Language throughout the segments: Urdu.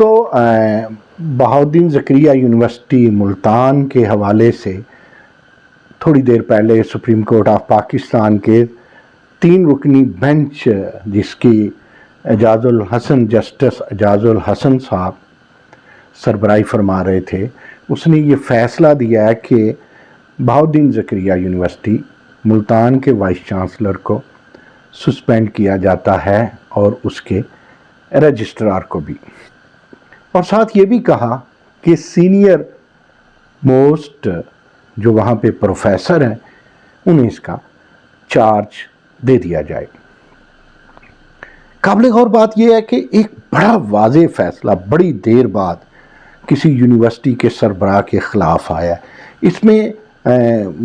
دوستو، بہاؤالدین زکریا یونیورسٹی ملتان کے حوالے سے تھوڑی دیر پہلے سپریم کورٹ آف پاکستان کے 3 رکنی بینچ جس کی جسٹس اعجاز الحسن صاحب سربراہی فرما رہے تھے، اس نے یہ فیصلہ دیا ہے کہ بہاؤالدین زکریا یونیورسٹی ملتان کے وائس چانسلر کو سسپینڈ کیا جاتا ہے اور اس کے رجسٹرار کو بھی، اور ساتھ یہ بھی کہا کہ سینئر موسٹ جو وہاں پہ پروفیسر ہیں انہیں اس کا چارج دے دیا جائے۔ قابل غور بات یہ ہے کہ ایک بڑا واضح فیصلہ بڑی دیر بعد کسی یونیورسٹی کے سربراہ کے خلاف آیا ہے۔ اس میں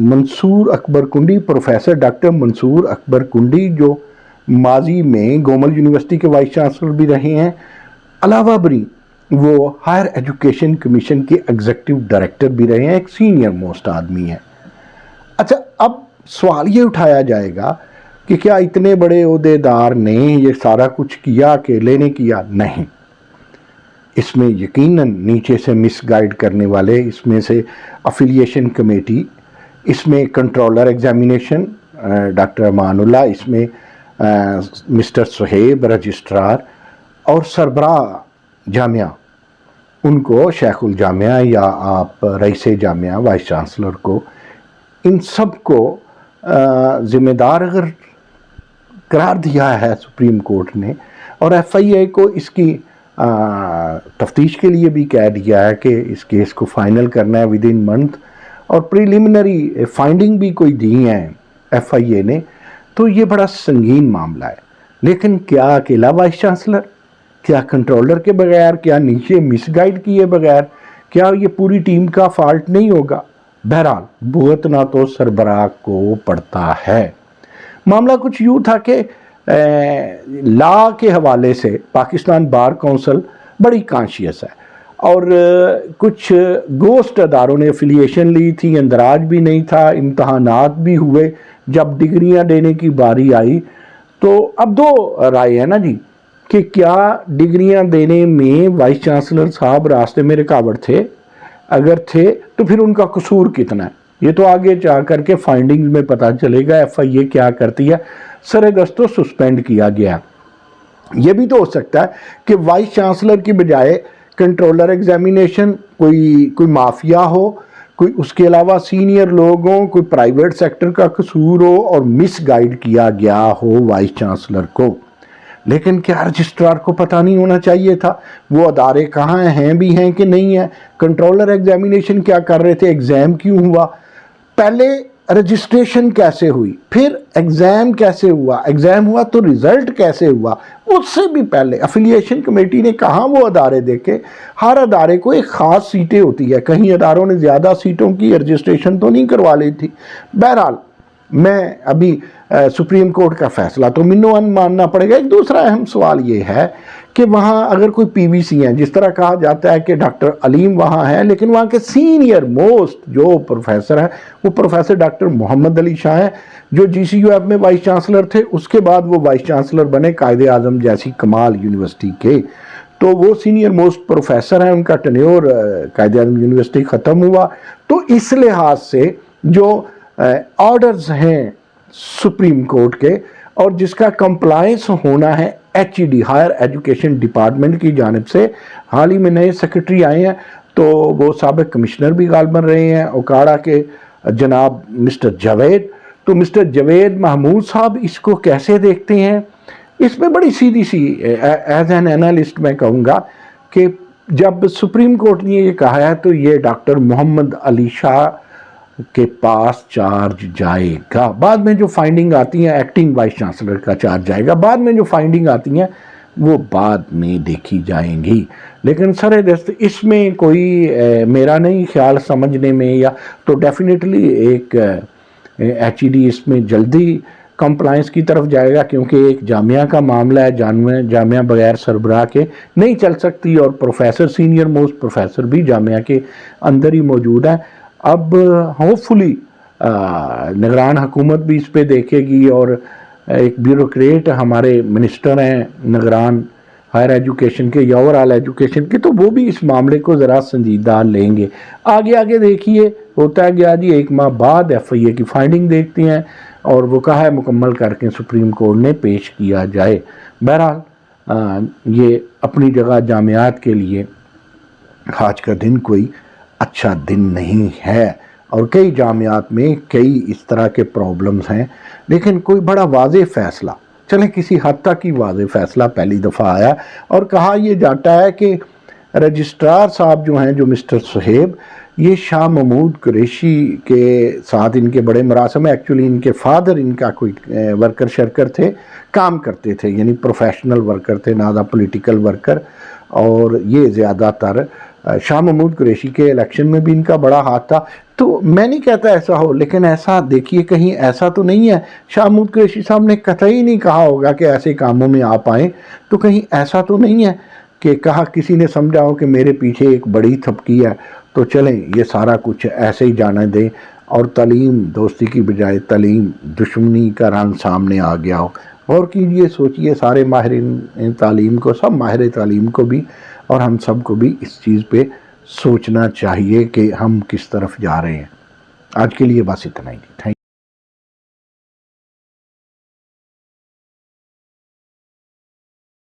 منصور اکبر کنڈی، پروفیسر ڈاکٹر منصور اکبر کنڈی جو ماضی میں گومل یونیورسٹی کے وائس چانسلر بھی رہے ہیں، علاوہ بری وہ ہائر ایجوکیشن کمیشن کے ایگزیکٹو ڈائریکٹر بھی رہے ہیں، ایک سینئر موسٹ آدمی ہے۔ اچھا، اب سوال یہ اٹھایا جائے گا کہ کیا اتنے بڑے عہدیدار نے یہ سارا کچھ کیا، اکیلے نے کیا؟ نہیں، اس میں یقیناً نیچے سے مس گائیڈ کرنے والے، اس میں سے افیلیشن کمیٹی، اس میں controller examination doctor Aman Ullah, اس میں مسٹر سہیب رجسٹرار، اور سربراہ جامعہ ان کو شیخ الجامعہ یا آپ رئیس جامعہ وائس چانسلر کو، ان سب کو ذمہ دار اگر قرار دیا ہے سپریم کورٹ نے، اور ایف آئی اے کو اس کی تفتیش کے لیے بھی کہہ دیا ہے کہ اس کیس کو فائنل کرنا ہے ود ان منتھ، اور پریلیمنری فائنڈنگ بھی کوئی دی ہیں ایف آئی اے نے، تو یہ بڑا سنگین معاملہ ہے۔ لیکن کیا اکیلا وائس چانسلر؟ کیا کنٹرولر کے بغیر؟ کیا نیچے مس گائیڈ کیے بغیر؟ کیا یہ پوری ٹیم کا فالٹ نہیں ہوگا؟ بہرحال بھگتنا تو سربراہ کو پڑتا ہے۔ معاملہ کچھ یوں تھا کہ لا کے حوالے سے پاکستان بار کونسل بڑی کانشیس ہے، اور کچھ گوسٹ اداروں نے افیلیشن لی تھی، اندراج بھی نہیں تھا، امتحانات بھی ہوئے، جب ڈگریاں دینے کی باری آئی تو اب 2 رائے ہیں نا جی، کہ کیا ڈگریاں دینے میں وائس چانسلر صاحب راستے میں رکاوٹ تھے؟ اگر تھے تو پھر ان کا قصور کتنا ہے؟ یہ تو آگے جا کر کے فائنڈنگ میں پتہ چلے گا ایف آئی اے کیا کرتی ہے۔ سر دستوں سسپینڈ کیا گیا۔ یہ بھی تو ہو سکتا ہے کہ وائس چانسلر کی بجائے کنٹرولر ایگزامینیشن کوئی مافیا ہو، کوئی اس کے علاوہ سینئر لوگ ہوں، کوئی پرائیویٹ سیکٹر کا قصور ہو اور مس گائیڈ کیا گیا ہو وائس چانسلر کو۔ لیکن کیا رجسٹرار کو پتہ نہیں ہونا چاہیے تھا؟ وہ ادارے کہاں ہیں بھی ہیں کہ نہیں ہیں؟ کنٹرولر ایگزامینیشن کیا کر رہے تھے؟ ایگزام کیوں ہوا؟ پہلے رجسٹریشن کیسے ہوئی؟ پھر ایگزام کیسے ہوا؟ ایگزام ہوا تو رزلٹ کیسے ہوا؟ اس سے بھی پہلے افیلیشن کمیٹی نے کہاں وہ ادارے دیکھے؟ ہر ادارے کو ایک خاص سیٹیں ہوتی ہے، کہیں اداروں نے زیادہ سیٹوں کی رجسٹریشن تو نہیں کروا لی تھی۔ بہرحال میں ابھی سپریم کورٹ کا فیصلہ تو منو ان ماننا پڑے گا۔ ایک دوسرا اہم سوال یہ ہے کہ وہاں اگر کوئی پی وی سی ہیں، جس طرح کہا جاتا ہے کہ ڈاکٹر علیم وہاں ہے، لیکن وہاں کے سینئر موسٹ جو پروفیسر ہیں وہ پروفیسر ڈاکٹر محمد علی شاہ ہیں، جو جی سی یو ایف میں وائس چانسلر تھے، اس کے بعد وہ وائس چانسلر بنے قائد اعظم جیسی کمال یونیورسٹی کے، تو وہ سینئر موسٹ پروفیسر ہیں، ان کا ٹینیور قائد اعظم یونیورسٹی ختم ہوا۔ تو اس لحاظ سے جو آرڈرز ہیں سپریم کورٹ کے اور جس کا کمپلائنس ہونا ہے H E D higher education department کی جانب سے، حال ہی میں نئے سیکرٹری آئے ہیں تو وہ سابق کمشنر بھی غالباً رہے ہیں اوکاڑا کے، جناب مسٹر جاوید، تو مسٹر جاوید محمود صاحب اس کو کیسے دیکھتے ہیں؟ اس میں بڑی سیدھی سی ایز این اینالسٹ میں کہوں گا کہ جب سپریم کورٹ نے یہ کہا ہے تو یہ ڈاکٹر محمد علی شاہ کے پاس چارج جائے گا۔ بعد میں جو فائنڈنگ آتی ہیں ایکٹنگ وائس چانسلر کا چارج جائے گا، بعد میں جو فائنڈنگ آتی ہیں وہ بعد میں دیکھی جائیں گی۔ لیکن سر دست اس میں کوئی میرا نہیں خیال سمجھنے میں، یا تو ڈیفینیٹلی ایک ایچ ای ڈی اس میں جلدی کمپلائنس کی طرف جائے گا، کیونکہ ایک جامعہ کا معاملہ ہے، جامعہ بغیر سربراہ کے نہیں چل سکتی، اور پروفیسر سینئر موسٹ پروفیسر بھی جامعہ کے اندر ہی موجود ہیں۔ اب ہوپ فلی نگران حکومت بھی اس پہ دیکھے گی، اور ایک بیوروکریٹ ہمارے منسٹر ہیں نگران ہائر ایجوکیشن کے یا اوور آل ایجوکیشن کے، تو وہ بھی اس معاملے کو ذرا سنجیدہ لیں گے۔ آگے دیکھیے ہوتا ہے گیا جی، 1 ماہ بعد FIA کی فائنڈنگ دیکھتے ہیں اور وہ کہا ہے مکمل کر کے سپریم کورٹ نے پیش کیا جائے۔ بہرحال یہ اپنی جگہ جامعات کے لیے آج کا دن کوئی اچھا دن نہیں ہے، اور کئی جامعات میں کئی اس طرح کے پرابلمز ہیں، لیکن کوئی بڑا واضح فیصلہ، چلیں کسی حد تک ہی واضح فیصلہ پہلی دفعہ آیا، اور کہا یہ جاتا ہے کہ رجسٹرار صاحب جو ہیں، جو مسٹر صہیب، یہ شاہ محمود قریشی کے ساتھ ان کے بڑے مراسم، ایکچولی ان کے فادر ان کا کوئی ورکر شرکر تھے، کام کرتے تھے، یعنی پروفیشنل ورکر تھے، نہ پولیٹیکل ورکر، اور یہ زیادہ تر شاہ محمود قریشی کے الیکشن میں بھی ان کا بڑا ہاتھ تھا۔ تو میں نہیں کہتا ایسا ہو، لیکن ایسا دیکھیے کہیں ایسا تو نہیں ہے، شاہ محمود قریشی صاحب نے قطعی نہیں کہا ہوگا کہ ایسے کاموں میں آپ آئیں، تو کہیں ایسا تو نہیں ہے کہ کہا کسی نے سمجھا ہو کہ میرے پیچھے ایک بڑی تھپکی ہے تو چلیں یہ سارا کچھ ایسے ہی جانے دیں، اور تعلیم دوستی کی بجائے تعلیم دشمنی کا رنگ سامنے آ گیا ہو۔ غور کیجئے، سوچئے، سارے ماہرین تعلیم کو، سب ماہر تعلیم کو بھی، اور ہم سب کو بھی اس چیز پہ سوچنا چاہیے کہ ہم کس طرف جا رہے ہیں۔ آج کے لیے بس اتنا ہی۔ تھینک